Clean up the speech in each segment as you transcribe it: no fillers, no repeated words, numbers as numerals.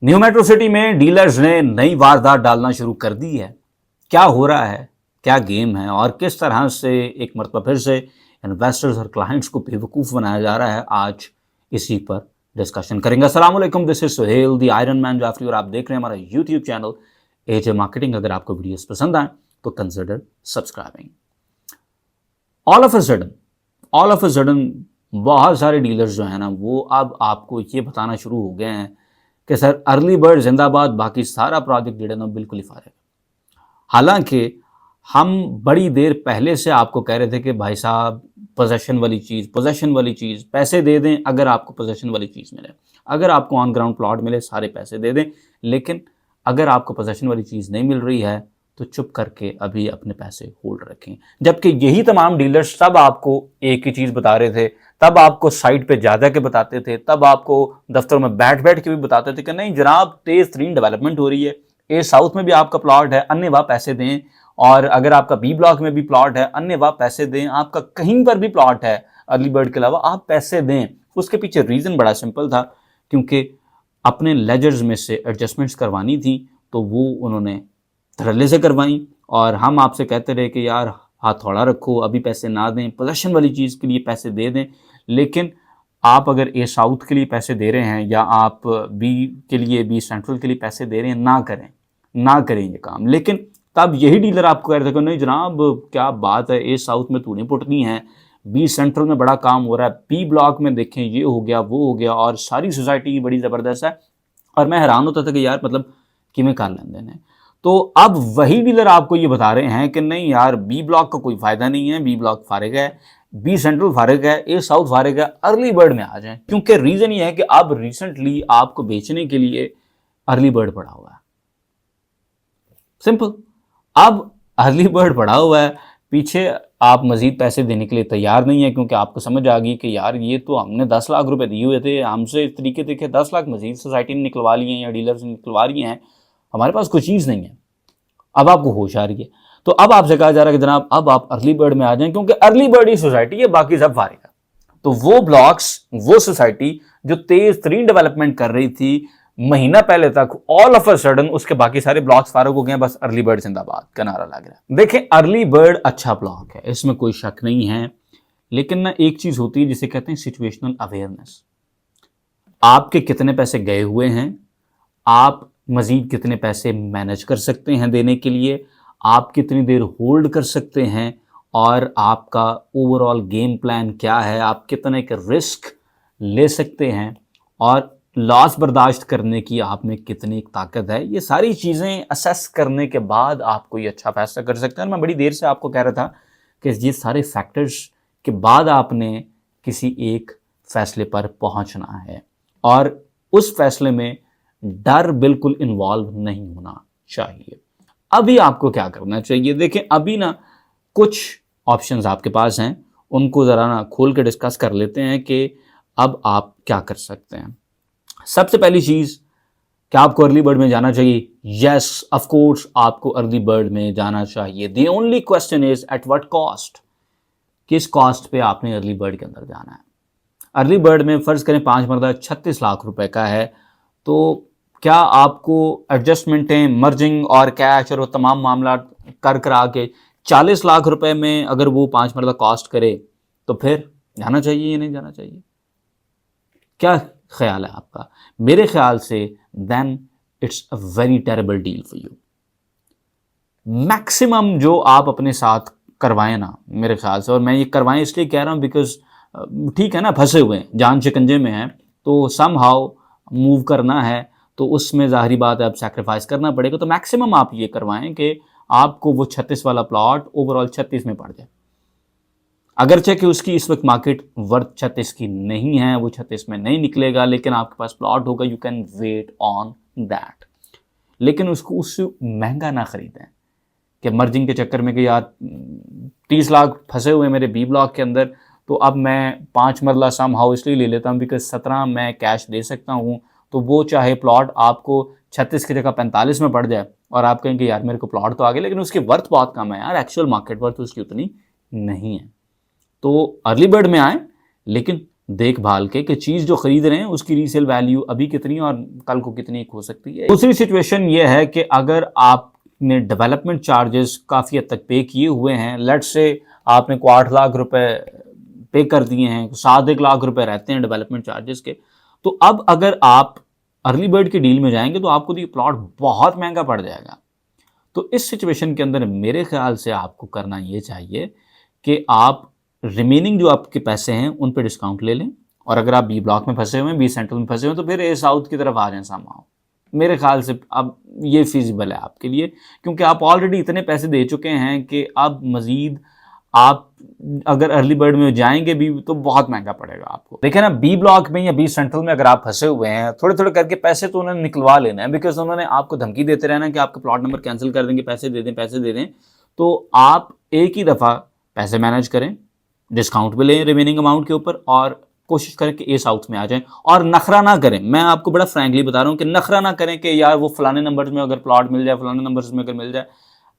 New metro city में dealers ने नई वारदात डालना शुरू कर दी है। क्या हो रहा है, क्या गेम है और किस तरह से एक मरतबा फिर से इन्वेस्टर्स और क्लाइंट्स को बेवकूफ़ बनाया जा रहा है, आज इसी पर डिस्कशन करेंगे। अस्सलाम वालेकुम, this is Suhail the iron man Jafri और आप देख रहे हैं हमारा यूट्यूब चैनल एजे मार्केटिंग। अगर आपको वीडियोस पसंद आए तो consider subscribing. All of a sudden बहुत सारे डीलर्स जो है ना, वो अब आपको ये बताना शुरू हो गए हैं कि सर अर्ली बर्ड जिंदाबाद, बाकी सारा प्रोजेक्ट जो है ना बिल्कुल ही फारिग। हालांकि हम बड़ी देर पहले से आपको कह रहे थे कि भाई साहब पोजेशन वाली चीज़ पैसे दे दें, अगर आपको पोजेशन वाली चीज़ मिले, अगर आपको ऑन ग्राउंड प्लॉट मिले सारे पैसे दे दें, लेकिन अगर आपको पोजेशन वाली चीज़ नहीं मिल रही है तो चुप करके अभी अपने पैसे होल्ड रखें। जबकि यही तमाम डीलर्स तब आपको एक ही चीज़ बता रहे थे, तब आपको साइट पे जा के बताते थे, तब आपको दफ्तरों में बैठ के भी बताते थे कि नहीं जनाब तेज़ तरीन डेवलपमेंट हो रही है, ए साउथ में भी आपका प्लॉट है, अन्य वाह पैसे दें, और अगर आपका बी ब्लॉक में भी प्लॉट है अन्य वाह पैसे दें, आपका कहीं पर भी प्लॉट है अर्ली बर्ड के अलावा आप पैसे दें। उसके पीछे रीज़न बड़ा सिंपल था, क्योंकि अपने लेजर्स में से एडजस्टमेंट्स करवानी थी तो वो उन्होंने धड़ल्ले से करवाई, और हम आपसे कहते रहे कि यार हथौड़ा रखो, अभी पैसे ना दें, पोजेशन वाली चीज़ के लिए पैसे दे दें। लेकिन आप अगर ए साउथ के लिए पैसे दे रहे हैं या आप बी के लिए, बी सेंट्रल के लिए पैसे दे रहे हैं, ना करें ये काम। लेकिन तब यही डीलर आपको कह रहे थे कि नहीं जनाब क्या बात है, ए साउथ में तूने पुटनी है, बी सेंट्रल में बड़ा काम हो रहा है, बी ब्लॉक में देखें ये हो गया वो हो गया, और सारी सोसाइटी बड़ी ज़बरदस्त है। और मैं हैरान होता था कि यार मतलब किमें कर लेन देन है। तो अब वही डीलर आपको ये बता रहे हैं कि नहीं यार बी ब्लॉक का कोई फ़ायदा नहीं है, बी ब्लॉक फारिग है, बी सेंट्रल फारिग है, ए साउथ फारिग है, अर्ली बर्ड में आ जाएं। क्योंकि रीज़न ये है कि अब रिसेंटली आपको बेचने के लिए अर्ली बर्ड पड़ा हुआ है। सिंपल, अब अर्ली बर्ड पड़ा हुआ है, पीछे आप मजीद पैसे देने के लिए तैयार नहीं है, क्योंकि आपको समझ आ गई कि यार ये तो हमने 10 लाख रुपए दिए हुए थे, हमसे इस तरीके देखे 10 लाख मजीद सोसाइटी ने निकलवा लिए हैं या डीलर्स ने निकलवा लिए हैं, हमारे पास कोई चीज़ नहीं है। अब आपको होश आ रही है, तो अब आपसे कहा जा रहा है कि जनाब अब आप अर्ली बर्ड में आ जाएं, क्योंकि अर्ली बर्ड ही सोसाइटी है, बाकी सब फारिग है। तो वो ब्लॉक्स, वो सोसाइटी जो तेज तरीन डेवलपमेंट कर रही थी महीना पहले तक, ऑल ऑफ अ सडन उसके बाकी सारे ब्लॉक्स फारिग हो गए, बस अर्ली बर्ड जिंदाबाद का नारा लग रहा है। देखें अर्ली बर्ड अच्छा ब्लॉक है, इसमें कोई शक नहीं है, लेकिन ना एक चीज होती है जिसे कहते हैं सिचुएशनल अवेयरनेस। आपके कितने पैसे गए हुए हैं, आप मजीद कितने पैसे मैनेज कर सकते हैं देने के लिए, आप कितनी देर होल्ड कर सकते हैं, और आपका ओवरऑल गेम प्लान क्या है, आप कितने के रिस्क ले सकते हैं, और लॉस बर्दाश्त करने की आप में कितनी ताकत है। ये सारी चीज़ें असेस करने के बाद आप कोई अच्छा फैसला कर सकते हैं। और मैं बड़ी देर से आपको कह रहा था कि ये सारे फैक्टर्स के बाद आपने किसी एक फैसले पर पहुंचना है, और उस फैसले में डर बिल्कुल इन्वॉल्व नहीं होना चाहिए। अभी आपको क्या करना चाहिए, देखें अभी ना कुछ ऑप्शंस आपके पास हैं, उनको ज़रा ना खोल के डिस्कस कर लेते हैं कि अब आप क्या कर सकते हैं। सबसे पहली चीज़, क्या आपको अर्ली बर्ड में जाना चाहिए? यस ऑफ कोर्स आपको अर्ली बर्ड में जाना चाहिए। The only question is at what cost, किस कॉस्ट पे आपने अर्ली बर्ड के अंदर जाना है। अर्ली बर्ड में फ़र्ज़ करें 5 मरदा 36 लाख रुपए का है, तो क्या आपको एडजस्टमेंटें, मर्जिंग और कैश और वो तमाम मामला कर करा के 40 लाख रुपए में अगर वो 5 मरदा कॉस्ट करे तो फिर जाना चाहिए या नहीं जाना चाहिए? क्या ख्याल है आपका? मेरे ख्याल से then it's a very terrible deal for you. Maximum जो आप अपने साथ करवाएं ना, मेरे ख्याल से, और मैं ये करवाएं इसलिए कह रहा हूँ बिकॉज ठीक है ना, फंसे हुए हैं, जान शिकंजे में हैं, तो सम हाउ मूव करना है, तो उसमें ज़ाहिरी बात है अब सेक्रीफाइस करना पड़ेगा। तो मैक्सिमम आप ये करवाएं कि आपको वो 36 वाला प्लॉट ओवरऑल 36 में पड़ जाए। अगरचे कि उसकी इस वक्त मार्केट वर्थ 36 की नहीं है, वो 36 में नहीं निकलेगा, लेकिन आपके पास प्लॉट होगा, you can wait on that. लेकिन उसको उससे महंगा ना खरीदें कि मर्जिंग के चक्कर में कि यार 30 लाख फंसे हुए मेरे बी ब्लॉक के अंदर, तो अब मैं 5 मरला सम हाउ इसलिए ले लेता हूँ बिकॉज 17 मैं कैश दे सकता हूँ, तो वो चाहे प्लॉट आपको 36 की जगह 45 में पड़ जाए, और आप कहेंगे यार मेरे को प्लॉट तो आ गया, लेकिन उसकी वर्थ बहुत कम है यार, एक्चुअल मार्केट वर्थ उसकी उतनी नहीं है। तो अर्ली बर्ड में आए, लेकिन देखभाल के कि चीज़ जो खरीद रहे हैं उसकी रीसेल वैल्यू अभी कितनी और कल को कितनी हो सकती है। दूसरी सिचुएशन ये है कि अगर आपने डेवलपमेंट चार्जेस काफ़ी हद तक पे किए हुए हैं, लेट्स से आपने को 8 लाख रुपए पे कर दिए हैं, 7-1 लाख रुपए रहते हैं डेवलपमेंट चार्जेस के, तो अब अगर आप अर्ली बर्ड की डील में जाएंगे तो आपको तो ये प्लॉट बहुत महंगा पड़ जाएगा। तो इस सिचुएशन के अंदर मेरे ख्याल से आपको करना ये चाहिए कि आप रिमेनिंग जो आपके पैसे हैं उन पे डिस्काउंट ले लें, और अगर आप बी ब्लॉक में फंसे हुए हैं, बी सेंट्रल में फंसे हुए हैं, तो फिर ए साउथ की तरफ आ जाएं सामाओ। मेरे ख्याल से अब ये फिजिबल है आपके लिए, क्योंकि आप ऑलरेडी इतने पैसे दे चुके हैं कि अब मजीद आप अगर अर्ली बर्ड में जाएंगे भी तो बहुत महंगा पड़ेगा आपको। देखिए ना, बी ब्लॉक में या बी सेंट्रल में अगर आप फंसे हुए हैं, थोड़े थोड़े करके पैसे तो उन्होंने निकलवा लेना है, बिकॉज उन्होंने आपको धमकी देते रहना कि आपका प्लॉट नंबर कैंसिल कर देंगे, पैसे दे दें, पैसे दे दें। तो आप एक ही दफ़ा पैसे मैनेज करें, डिस्काउंट भी लें रिमेनिंग अमाउंट के ऊपर, और कोशिश करें कि ए साउथ में आ जाएं। और नखरा ना करें, मैं आपको बड़ा फ्रैंकली बता रहा हूँ कि नखरा ना करें कि यार वो फलाने नंबर्स में अगर प्लॉट मिल जाए, फलाने नंबर्स में अगर मिल जाए।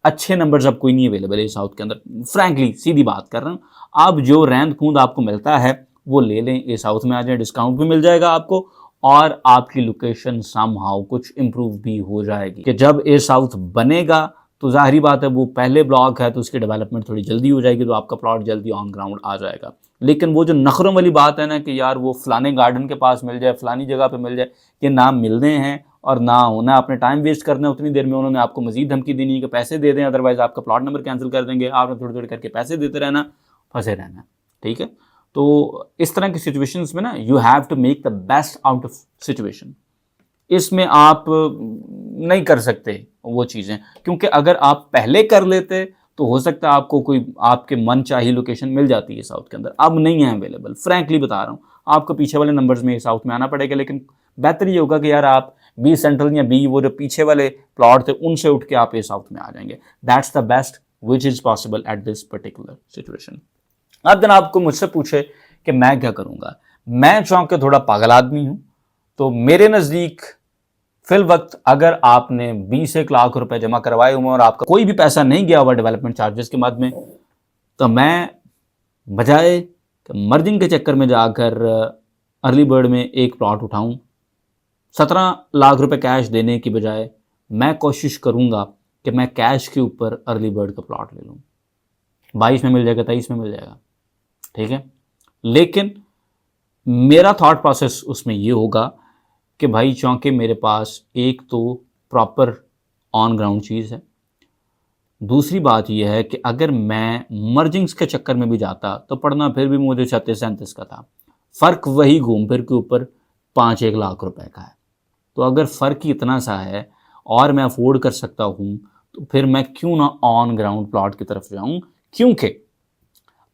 अच्छे नंबर्स अब कोई नहीं अवेलेबल है साउथ के अंदर, फ्रैंकली सीधी बात कर रहा हूँ। अब जो रैंद खूंद आपको मिलता है वो ले लें, ये साउथ में आ जाए, डिस्काउंट भी मिल जाएगा आपको, और आपकी लोकेशन समहाउ कुछ इंप्रूव भी हो जाएगी कि जब ए साउथ बनेगा तो जाहिर बात है वो पहले ब्लॉक है तो उसकी डेवलपमेंट थोड़ी जल्दी हो जाएगी, तो आपका प्लॉट जल्दी ऑन ग्राउंड आ जाएगा। लेकिन वो जो नखरों वाली बात है ना कि यार वो फलाने गार्डन के पास मिल जाए, फलानी जगह पे मिल जाए, ये ना मिलने हैं और ना होना, अपने टाइम वेस्ट करना है, उतनी देर में उन्होंने आपको मजीद धमकी देनी है कि पैसे दे दें, अदरवाइज आपका प्लॉट नंबर कैंसिल कर देंगे। आपने थोड़ी थोड़ी करके पैसे देते रहना, फंसे रहना, ठीक है। तो इस तरह की सिचुएशंस में ना you have to make the best out of situation. इसमें आप नहीं कर सकते वो चीज़ें, क्योंकि अगर आप पहले कर लेते तो हो सकता है आपको कोई आपके मन चाही लोकेशन मिल जाती है साउथ के अंदर, अब नहीं है अवेलेबल। फ्रैंकली बता रहा हूँ, आपको पीछे वाले नंबर्स में साउथ में आना पड़ेगा, लेकिन बेहतर ये होगा कि यार आप बी सेंट्रल या बी वो जो पीछे वाले प्लॉट थे उनसे उठ के आप ए साउथ में आ जाएंगे। That's the best which is possible at this particular situation. अब दिन आपको मुझसे पूछे कि मैं क्या करूँगा, मैं चौंक के थोड़ा पागल आदमी हूँ, तो मेरे नज़दीक फिल वक्त अगर आपने 20-1 लाख रुपए जमा करवाए हुए और आपका कोई भी पैसा नहीं गया हुआ डेवलपमेंट चार्जेस के मद में, तो मैं बजाय मर्जिंग के चक्कर में जाकर अर्ली बर्ड में एक प्लॉट उठाऊं, 17 लाख रुपए कैश देने की बजाय मैं कोशिश करूंगा कि मैं कैश के ऊपर अर्ली बर्ड का प्लॉट ले लूं। 22 में मिल जाएगा, 23 में मिल जाएगा, ठीक है। लेकिन मेरा थॉट प्रोसेस उसमें ये होगा कि भाई चौंके मेरे पास एक तो प्रॉपर ऑन ग्राउंड चीज़ है, दूसरी बात यह है कि अगर मैं मर्जिंग्स के चक्कर में भी जाता तो पढ़ना फिर भी मुझे 36-37 का था, फ़र्क वही घूम फिर के ऊपर 5-1 लाख रुपए का है। तो अगर फ़र्क ही इतना सा है और मैं अफोर्ड कर सकता हूँ, तो फिर मैं क्यों ना ऑन ग्राउंड प्लॉट की तरफ जाऊँ, क्योंकि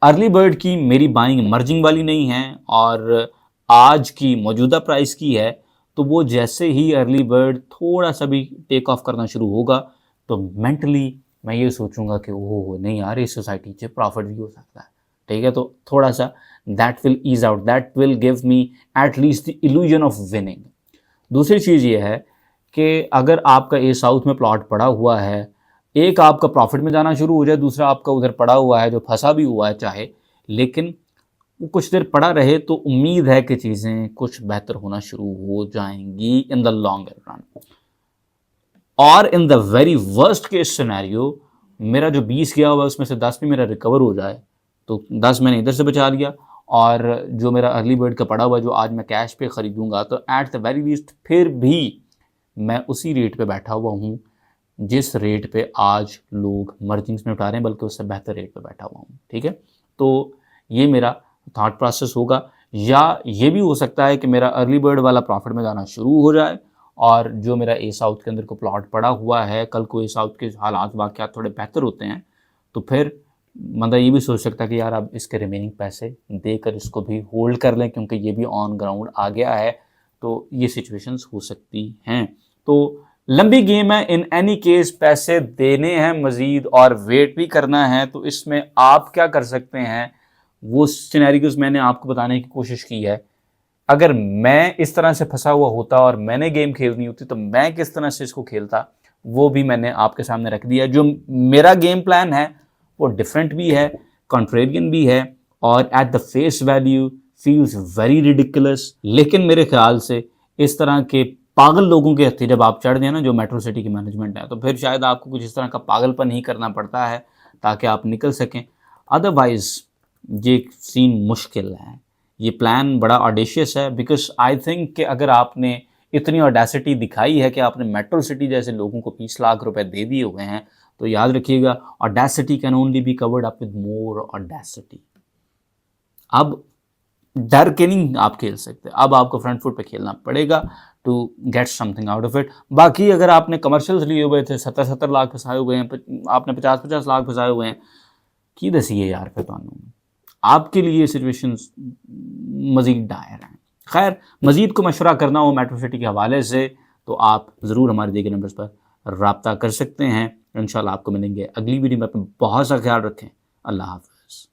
अर्ली बर्ड की मेरी बाइंग मर्जिंग वाली नहीं है और आज की मौजूदा प्राइस की है। तो वो जैसे ही अर्ली बर्ड थोड़ा सा भी टेक ऑफ करना शुरू होगा तो मेंटली मैं ये सोचूंगा कि ओह नहीं यार, इस सोसाइटी से प्रॉफिट भी हो सकता है, ठीक है। तो थोड़ा सा that will ease out, that will give me at least the illusion of winning. दूसरी चीज़ ये है कि अगर आपका ए साउथ में प्लॉट पड़ा हुआ है, एक आपका प्रॉफिट में जाना शुरू हो जाए, दूसरा आपका उधर पड़ा हुआ है जो फंसा भी हुआ है चाहे, लेकिन वो कुछ देर पड़ा रहे तो उम्मीद है कि चीज़ें कुछ बेहतर होना शुरू हो जाएंगी इन द लॉन्गर रन। और in the very worst case scenario, मेरा जो 20 गया हुआ उसमें से 10 भी मेरा रिकवर हो जाए तो 10 मैंने इधर से बचा लिया, और जो मेरा अर्ली बर्ड का पड़ा हुआ जो आज मैं कैश पे ख़रीदूँगा, तो एट द वेरी लीस्ट फिर भी मैं उसी रेट पे बैठा हुआ हूँ जिस रेट पे आज लोग मर्जिंग्स में उठा रहे हैं, बल्कि उससे बेहतर रेट पे बैठा हुआ हूँ, ठीक है। तो ये मेरा थॉट प्रोसेस होगा। या ये भी हो सकता है कि मेरा अर्ली बर्ड वाला प्रॉफिट में जाना शुरू हो जाए और जो मेरा ए साउथ के अंदर को प्लॉट पड़ा हुआ है, कल को ए साउथ के हालात वाक़यात थोड़े बेहतर होते हैं तो फिर बंदा ये भी सोच सकता है कि यार अब इसके रिमेनिंग पैसे देकर इसको भी होल्ड कर लें, क्योंकि ये भी ऑन ग्राउंड आ गया है। तो ये सिचुएशंस हो सकती हैं। तो लंबी गेम है, इन एनी केस पैसे देने हैं मज़ीद और वेट भी करना है। तो इसमें आप क्या कर सकते हैं, वो सिनेरियोज मैंने आपको बताने की कोशिश की है। अगर मैं इस तरह से फंसा हुआ होता और मैंने गेम खेलनी होती तो मैं किस तरह से इसको खेलता, वो भी मैंने आपके सामने रख दिया। जो मेरा गेम प्लान है वो डिफरेंट भी है, कॉन्ट्रेरियन भी है, और at the face value feels very ridiculous. लेकिन मेरे ख्याल से इस तरह के पागल लोगों के हत्थे जब आप चढ़ जाए ना, जो मेट्रो सिटी की मैनेजमेंट है, तो फिर शायद आपको कुछ इस तरह का पागलपन ही करना पड़ता है ताकि आप निकल सकें। अदरवाइज़ ये सीन मुश्किल है। ये प्लान बड़ा ऑडेशियस है, बिकॉज आई थिंक कि अगर आपने इतनी ऑडेसिटी दिखाई है कि आपने मेट्रो सिटी जैसे लोगों को 20 लाख रुपए दे दिए हुए हैं, तो याद रखिएगा, audacity can only be covered up with more audacity. अब डर के नहीं आप खेल सकते, अब आपको फ्रंट फुट पे खेलना पड़ेगा to get something out of it. बाकी अगर आपने कमर्शियल्स लिए हुए थे, 70-70 लाख फंसाए हुए हैं, आपने 50-50 लाख फंसाए हुए हैं, की दसी यार फिर तुहानू आपके लिए सिचुएशन मज़ीद डायर हैं। खैर, मज़ीद को मशवरा करना हो मेट्रो सिटी के हवाले से तो आप ज़रूर हमारे दिए गए नंबर्स पर रब्ता कर सकते हैं। इंशाल्लाह आपको मिलेंगे अगली वीडियो में। अपना बहुत सा ख्याल रखें। अल्लाह हाफ़िज़।